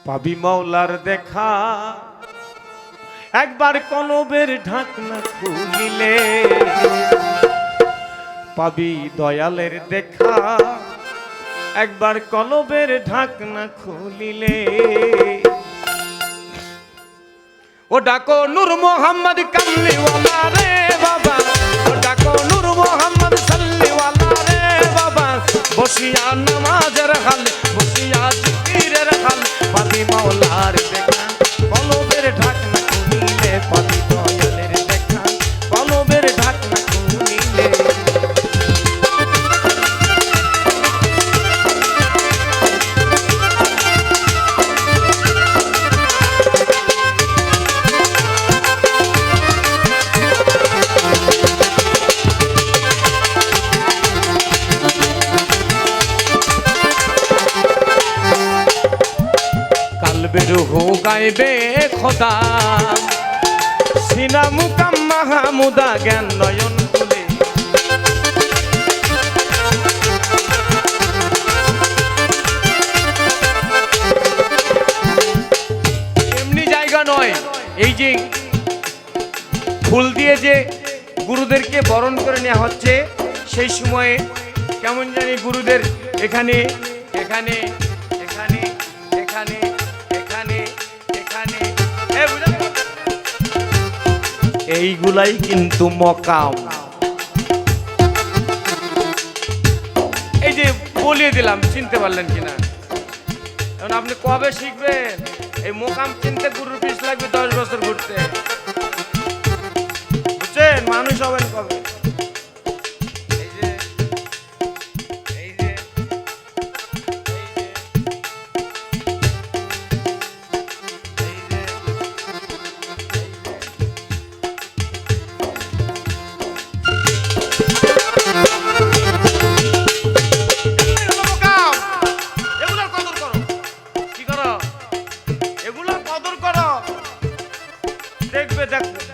পাবি মাওলার দেখা একবার কলবের ঢাকনা খুলিলে, পাবি দয়ালের দেখা একবার কলবের ঢাকনা খুলিলে। ও ডাকো নূর মোহাম্মদ কামলিওয়ালা রে বাবা, ও ডাকো নূর মোহাম্মদ সাল্লিওয়ালা রে বাবা, বসিয়া নামাজের হাল বসিয়া জিকিরের হাল, পাবি মাওলার দেখা কলবের ঢাকনা খুলিলে, পাবি দয়ালের দেখা কলবের ঢাকনা খুলিলে। রুহু গাইবে খোদা সিনা মুকাম মাহমুদা জ্ঞান নয়ন খুলে, এমনি জায়গা নয়। এই যে ফুল দিয়ে যে গুরুদেরকে বরণ করে নেওয়া হচ্ছে, সেই সময়ে কেমন জানি গুরুদের এখানে এখানে এখানে এখানে এইগুলাই কিন্তু মকাম। এই যে বলিয়ে দিলাম, চিনতে পারলেন কিনা? এখন আপনি কবে শিখবেন? এই মোকাম চিনতে গুরুর পিছ লাগবে 10 বছর ঘুরতে, বুঝছেন? মানুষ হবেন কবে?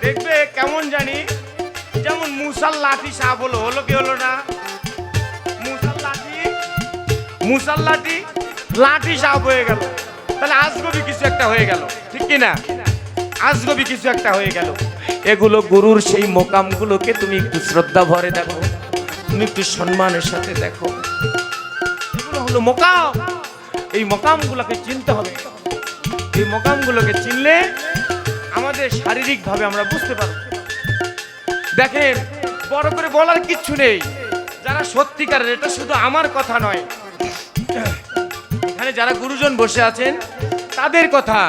দেখবে কেমন জানি, যেমন মুসার লাঠি সাপ হলো, হলো কি হলো না? মুসার লাঠি লাঠি সাপ হয়ে গেল, তাহলে আজগবি কিছু একটা হয়ে গেল, ঠিক কি না? আজগবি কিছু একটা হয়ে গেল। এগুলো গুরুর সেই মোকামগুলোকে তুমি একটু শ্রদ্ধা ভরে দেখো, তুমি একটু সম্মানের সাথে দেখো, এগুলো হলো মোকাম। এই মোকামগুলোকে চিনতে হবে। এই মোকামগুলোকে চিনলে আমাদের শারীরিকভাবে আমরা বুঝতে পারব। দেখেন, বড় করে বলার কিচ্ছু নেই। যারা সত্যিকারের, এটা শুধু আমার কথা নয়, এখানে যারা গুরুজন বসে আছেন তাদের কথা।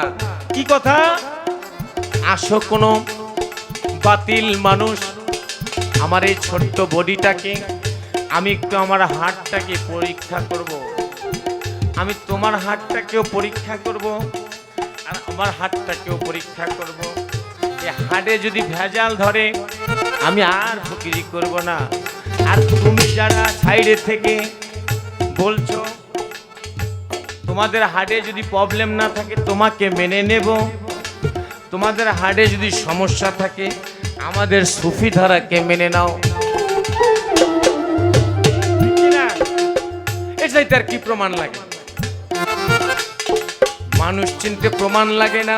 কি কথা? আসো কোনো বাতিল মানুষ, আমার এই ছোট্ট বডিটাকে আমি একটু আমার হার্টটাকে পরীক্ষা করব, আমি তোমার হার্টটাকেও পরীক্ষা করব, আর আমার হাতটাকেও পরীক্ষা করব। এই হাড়ে যদি ভেজাল ধরে আমি আর ফকিরি করব না। আর তুমি যারা সাইডে থেকে বলছো তোমাদের হাড়ে যদি প্রবলেম না থাকে তোমাকে মেনে নেব, তোমাদের হাড়ে যদি সমস্যা থাকে আমাদের সুফি ধারাকে মেনে নাও, এটাই তার কি প্রমাণ লাগে? মানুষ চিনতে প্রমাণ লাগে না,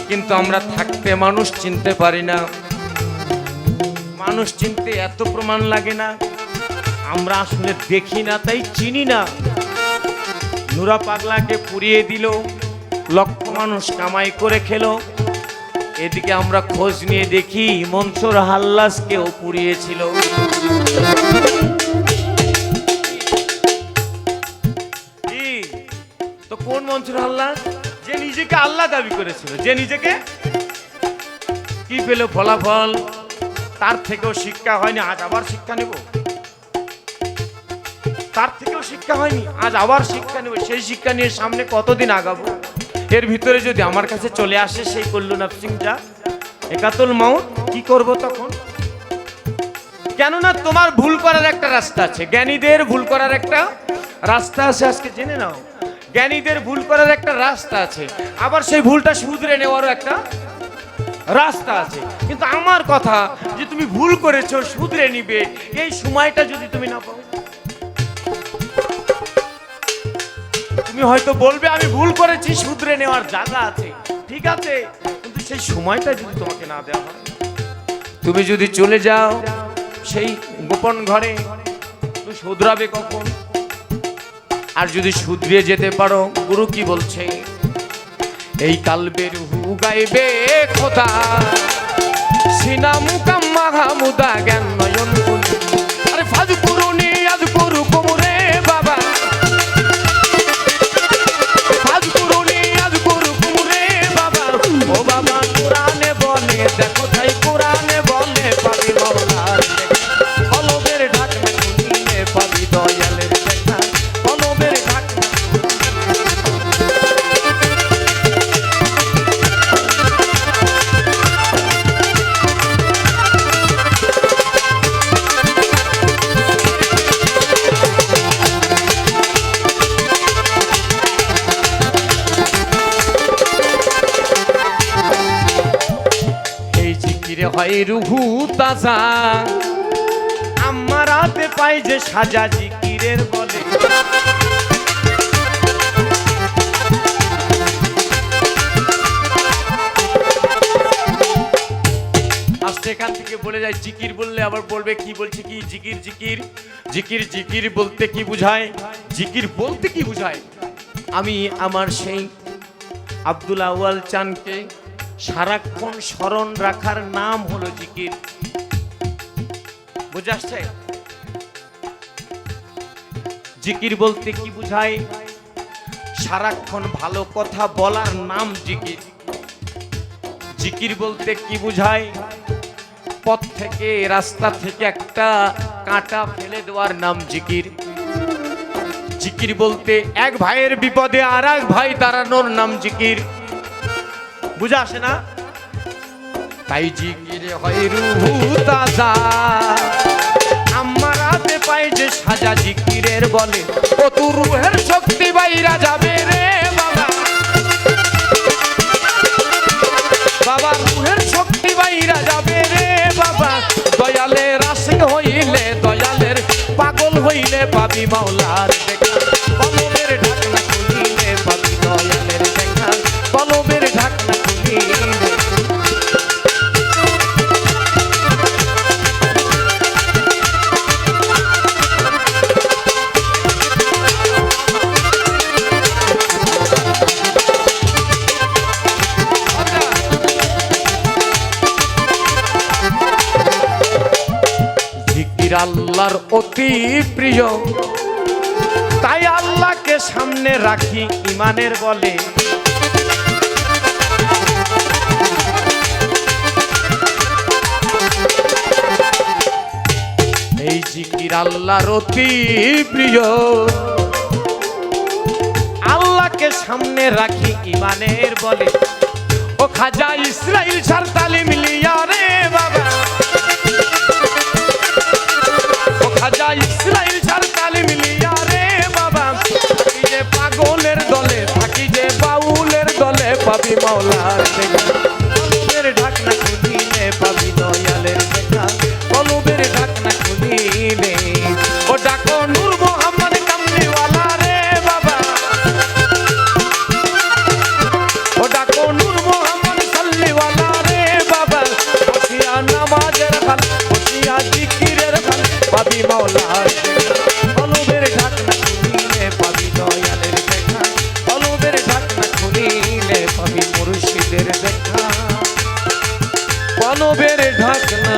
কিন্তু আমরা থাকতে মানুষ চিনতে পারি না। মানুষ চিনতে এত প্রমাণ লাগে না, আমরা আসলে দেখি না তাই চিনি না। নুরা পাগলাকে পুড়িয়ে দিল, লক্ষ মানুষ কামাই করে খেলো। এদিকে আমরা খোঁজ নিয়ে দেখি মনসুর হাল্লাসকেও পুড়িয়েছিল। তো কোন মনসুর হাল্লাস? যে নিজেকে আল্লাহ দাবি করেছিল, যে নিজেকে কি পেল ফলাফল, তার থেকেও শিক্ষা হয়নি, আজ আবার শিক্ষা নেব। তার থেকেও শিক্ষা হয়নি, আজ আবার শিক্ষা নেব। সেই শিক্ষা নিয়ে সামনে কতদিন আগাবো? এর ভিতরে যদি আমার কাছে চলে আসে সেই কল্লু নাফসিংটা একাতুল মাউত, কি করব তখন? কেননা তোমার ভুল করার একটা রাস্তা আছে, জ্ঞানীদের ভুল করার একটা রাস্তা আছে। আজকে জেনে নাও, জ্ঞানীদের ভুল করার একটা রাস্তা আছে, আবার সেই ভুলটা শুধরে নেওয়ারও একটা রাস্তা আছে। কিন্তু আমার কথা যে তুমি ভুল করেছো, শুধরে নিবে, এই সময়টা যদি তুমি না পাও, তুমি তুমি হয়তো বলবে আমি ভুল করেছি, শুধরে নেওয়ার জায়গা আছে, ঠিক আছে, কিন্তু সেই সময়টা যদি তোমাকে না দেওয়া হয়, তুমি যদি চলে যাও সেই গোপন ঘরে, তুমি শুধরাবে কখন? আর যদি শুধরিয়ে যেতে পারো, গুরু কি বলছে, এই কালবে রুহু গাইবে খোদা, সিনা মুকাম মাহমুদা জ্ঞান নয়ন কুনি, আরে ফাজ কুরুনি আজ কুরু কুমরে বাবা, ফাজ কুরুনি আজ কুরু কুমরে বাবা, ও বাবা কোরআনে বলে দেখো তাই কোরআনে বলে পাবি মাওলার দেখা, কলবের ঢাকনা খুলিলে পাবি দয়ালের দেখা, কলবের ঢাকনা। হয় রুহু তাজা, আমার হাতে পাই যে সাজা জিকিরের বলে, আজকে এখান থেকে বলে যায় জিকির বললে আবার বলবে কি বলছে, কি জিকির জিকির জিকির জিকির বলতে কি বুঝায়, জিকির বলতে কি বুঝায়। আমি আমার সেই আব্দুল আউয়াল চানকে সারাক্ষণ স্মরণ রাখার নাম হলো জিকির, বুঝে আসছে? জিকির বলতে কি বুঝায়, সারাক্ষণ ভালো কথা বলার নাম জিকির। জিকির বলতে কি বুঝায়, পথ থেকে রাস্তা থেকে একটা কাঁটা ফেলে দেওয়ার নাম জিকির। জিকির বলতে এক ভাইয়ের বিপদে আর এক ভাই দাঁড়ানোর নাম জিকির, বুঝা আসে না? তাই জিকির হয় রুহু তাজা, আমার হাতে পাই যে সাজা জিকিরের বলে, ও তু রুহের শক্তি বাইরা যাবে রে বাবা, বাবা রুহের শক্তি বাইরা যাবে রে বাবা, দয়ালের আশিক হইলে দয়ালের পাগল হইলে পাবি মাওলার দেখা, কলবের ঢাকনা খুলিলে পাবি দয়ালের দেখা, কলবের ঢাকনা খুলিলে। জিকির আল্লাহর অতি প্রিয়, তাই আল্লাহকে সামনে রাখি ইমানের বলে, এই জিকির আল্লাহর অতি প্রিয়, আল্লাহকে সামনে রাখি ইমানের বলে, ও খাজা ইসরাইল সার তালিম লিয়া রে বাবা, ও খাজা ইসরাইল সার তালিম লিয়া রে বাবা, থাকি যে পাগলের দলে থাকি যে বাউলের দলে পাবি মাওলার দেখা, কলবের ঢাকনা খুলিলে পাবি দয়ালের দেখা, কলবের ঢাকনা খুলিলে। ও ডাকো নূর মোহাম্মদ কামলিওয়ালা রে বাবা, ও ডাকো নূর মোহাম্মদ সাল্লিওয়ালা রে বাবা, বসিয়া নামাজের হাল বসিয়া জিকিরের হাল পাবি মাওলার দেখা, কলবের ঢাকনা খুলিলে পাবি দয়ালের দেখা, কলবের ঢাকনা খুলিলে পাবি মুর্শিদের দেখা, কলবের ঢাকনা